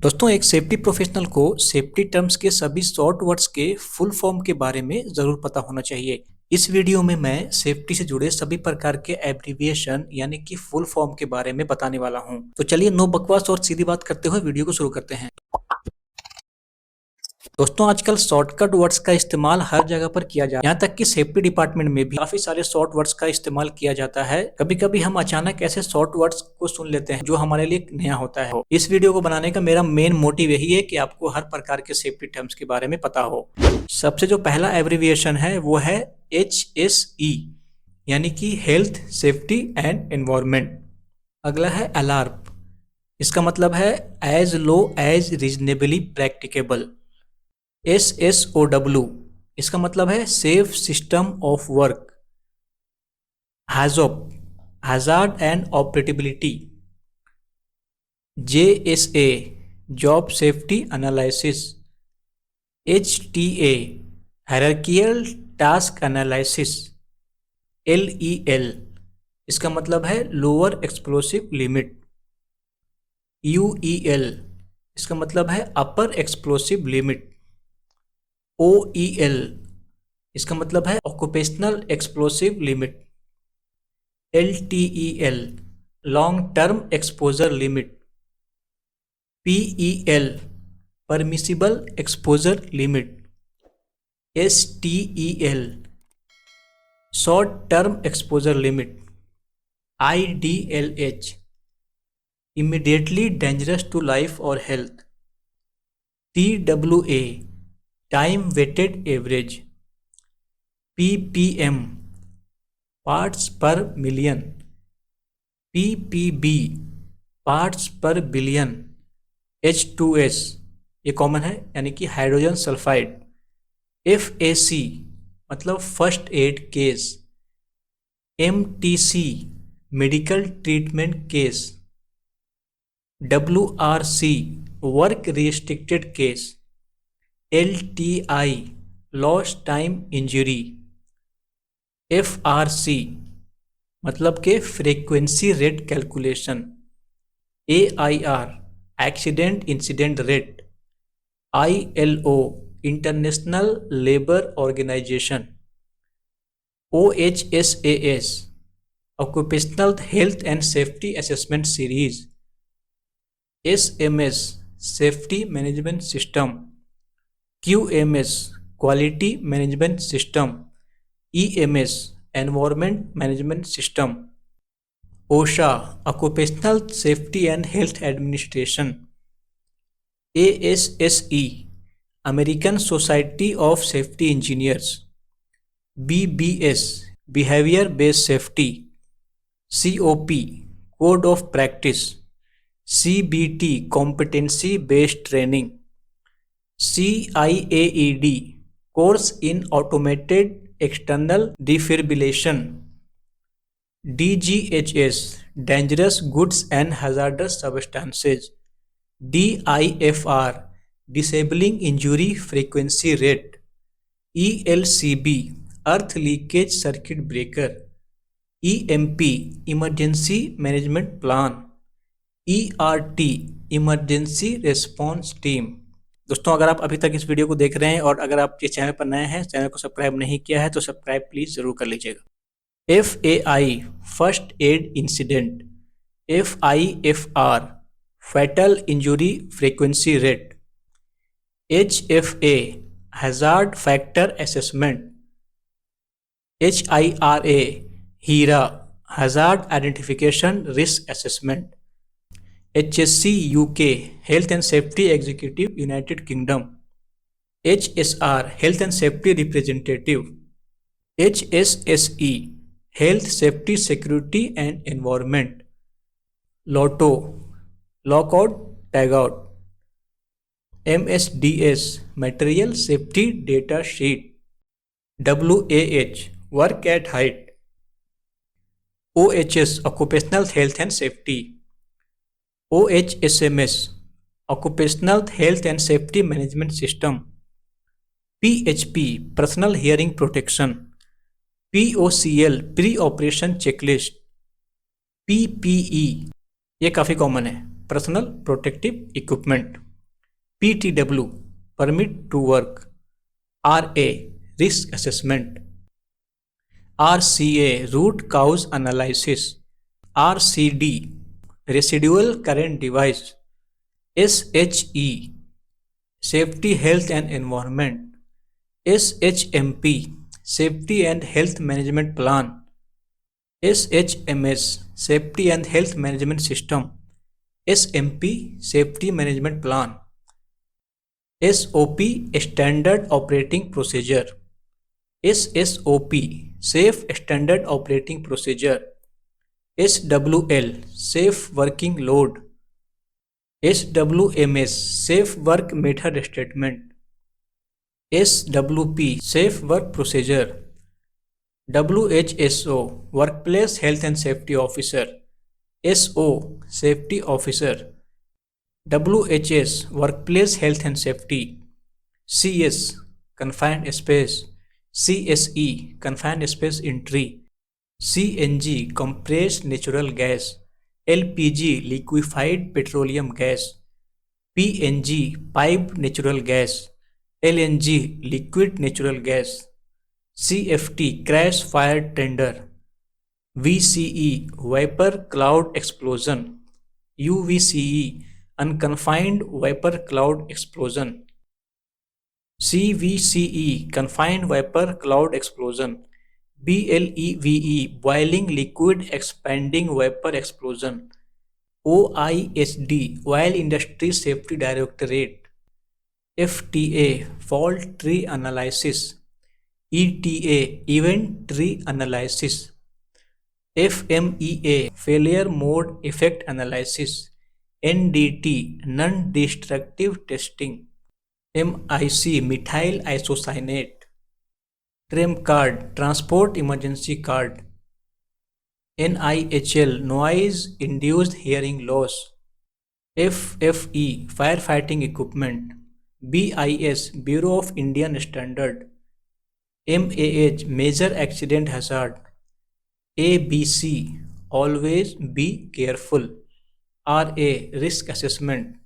दोस्तों, एक safety professional को सेफ्टी टर्म्स के सभी शॉर्ट वर्ड्स के फुल फॉर्म के बारे में जरूर पता होना चाहिए। इस वीडियो में मैं सेफ्टी से जुड़े सभी प्रकार के एब्रिविएशन यानी कि फुल फॉर्म के बारे में बताने वाला हूं। तो चलिए नो बकवास और सीधी बात करते हुए वीडियो को शुरू करते हैं। दोस्तों, आजकल शॉर्टकट वर्ड्स का इस्तेमाल हर जगह पर किया जाता है। यहाँ तक कि सेफ्टी डिपार्टमेंट में भी काफी सारे शॉर्ट वर्ड्स का इस्तेमाल किया जाता है। कभी कभी हम अचानक ऐसे शॉर्ट वर्ड्स को सुन लेते हैं जो हमारे लिए नया होता है। इस वीडियो को बनाने का मेरा मेन मोटिव यही है कि आपको हर प्रकार के सेफ्टी टर्म्स के बारे में पता हो। सबसे जो पहला एब्रिविएशन है वो है HSE यानी कि हेल्थ, सेफ्टी एंड एनवायरमेंट। अगला है अलार्म। इसका मतलब है as low as reasonably practicable. SSOW इसका मतलब है safe system of work. HAZOP hazard and operability. JSA job safety analysis. HTA hierarchical task analysis. LEL इसका मतलब है लोअर एक्सप्लोसिव लिमिट। UEL इसका मतलब है अपर एक्सप्लोसिव लिमिट। OEL इसका मतलब है occupational explosive limit. LTEL long term exposure limit. PEL permissible exposure limit. STEL short term exposure limit. IDLH immediately dangerous to life or health। TWA time weighted average. PPM parts per million. PPB parts per billion. H2S ये common है यानी कि hydrogen sulphide. FAC मतलब first aid case. MTC medical treatment case. WRC work restricted case. LTI lost time injury. FRC मतलब के frequency rate calculation. AIR accident incident rate. ILO international labour organisation. OHSAS occupational health and safety assessment series. SMS safety management system. QMS quality management system. EMS environment management system. OSHA occupational safety and health administration. ASSE American society of safety engineers. BBS behaviour based safety. COP code of practice. CBT competency based training. CIAED course in automated external defibrillation. DGHS dangerous goods and hazardous substances। DIFR disabling injury frequency rate. ELCB earth leakage circuit breaker. EMP emergency management plan. ERT emergency response team. दोस्तों, अगर आप अभी तक इस video को देख रहे हैं और अगर आप इस चैनल पर नए हैं, चैनल को सब्सक्राइब नहीं किया है तो सब्सक्राइब प्लीज जरूर कर लीजिएगा। FAI first aid incident. FIFR fatal injury frequency rate. HFA hazard factor assessment. HIRA HIRA hazard identification risk assessment. HSC UK health and safety executive United Kingdom. HSR health and safety representative. HSSE health safety security and environment. LOTO lockout tagout. MSDS material safety data sheet. WAH work at height. OHS occupational health and safety. OHSMS occupational health and safety management system. PHP personal hearing protection. POCL pre operation checklist. PPE ये काफ़ी common है, personal protective equipment. PTW, permit to work. RA, risk assessment. RCA, root cause analysis. RCD, residual current device. SHE, safety, health and environment. SHMP, safety and health management plan. SHMS, safety and health management system. SMP, safety management plan. SOP, standard operating procedure. SSOP, safe standard operating procedure. SWL, safe working load. SWMS, safe work method statement. SWP, safe work procedure. WHSO, workplace health and safety officer. SO, safety officer. WHS, workplace health and safety. CS, confined space. CSE, confined space entry. CNG, compressed natural gas. LPG, liquefied petroleum gas. PNG, piped natural gas. LNG, liquid natural gas. CFT, crash fire tender. VCE, vapor cloud explosion. UVCE, unconfined vapor cloud explosion. CVCE, confined vapor cloud explosion. BLEVE, boiling liquid expanding vapor explosion. OISD, Oil Industry Safety Directorate. FTA, fault tree analysis. ETA, event tree analysis. FMEA, failure mode effect analysis. NDT, non-destructive testing. MIC, methyl isocyanate. TREM card, transport emergency card. NIHL, noise induced hearing loss. FFE, firefighting equipment. BIS, Bureau of Indian Standard. MAH, major accident hazard. ABC, always be careful. RA, risk assessment.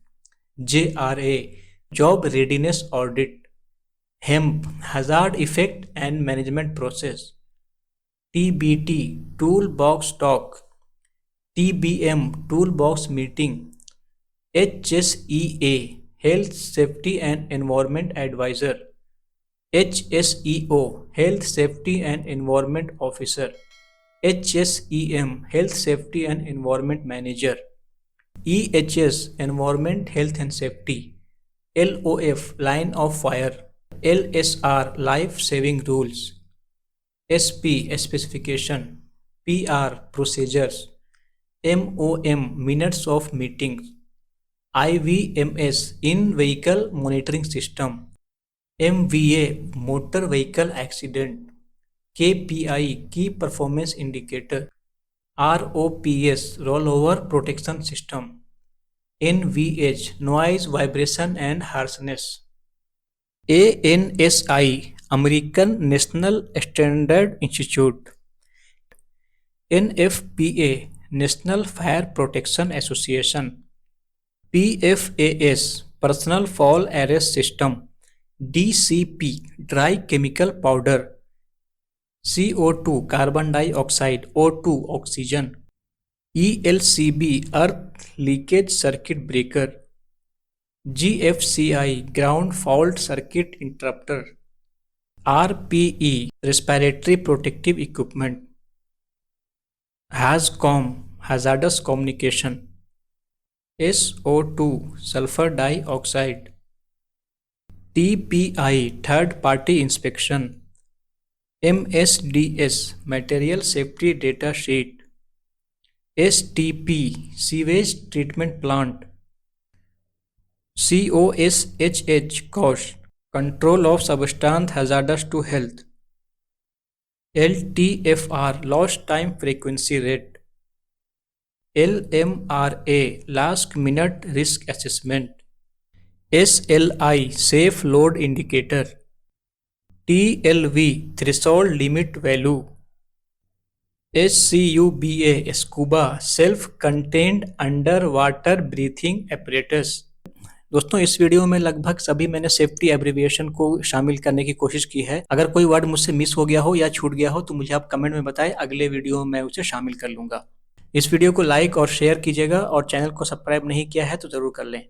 JRA, job readiness audit. HEMP, hazard effect and management process. TBT, toolbox talk. TBM, toolbox meeting. HSEA, health safety and environment advisor. HSEO, health safety and environment officer. HSEM, health safety and environment manager. EHS, environment health and safety. LOF, line of fire. LSR, life saving rules. SP, specification. PR, procedures. MOM, minutes of meetings. IVMS, in vehicle monitoring system. MVA, motor vehicle accident. KPI, key performance indicator. ROPS, rollover protection system. NVH, noise, vibration and harshness. ANSI, American National Standard Institute. NFPA, National Fire Protection Association. PFAS, Personal Fall Arrest System. DCP, dry chemical powder. CO2, carbon dioxide. O2, oxygen. ELCB, earth leakage circuit breaker. GFCI, ground fault circuit interrupter. RPE, respiratory protective equipment. HAZCOM, hazardous communication. SO2, sulfur dioxide. TPI, third party inspection. MSDS, material safety data sheet. STP, sewage treatment plant. COSHH, cost, control of substance hazardous to health. LTFR, lost time frequency rate. LMRA, last minute risk assessment. SLI, safe load indicator. TLV, threshold limit value. SCUBA, scuba, self-contained underwater breathing apparatus. दोस्तों इस video में लगभग सभी मैंने safety abbreviation को शामिल करने की कोशिश की है। अगर कोई वर्ड मुझसे मिस हो गया हो या छूट गया हो तो मुझे आप कमेंट में बताएं, अगले वीडियो में मैं उसे शामिल कर लूंगा। इस वीडियो को लाइक और शेयर कीजिएगा और चैनल को सब्सक्राइब नहीं किया है तो जरूर कर लें।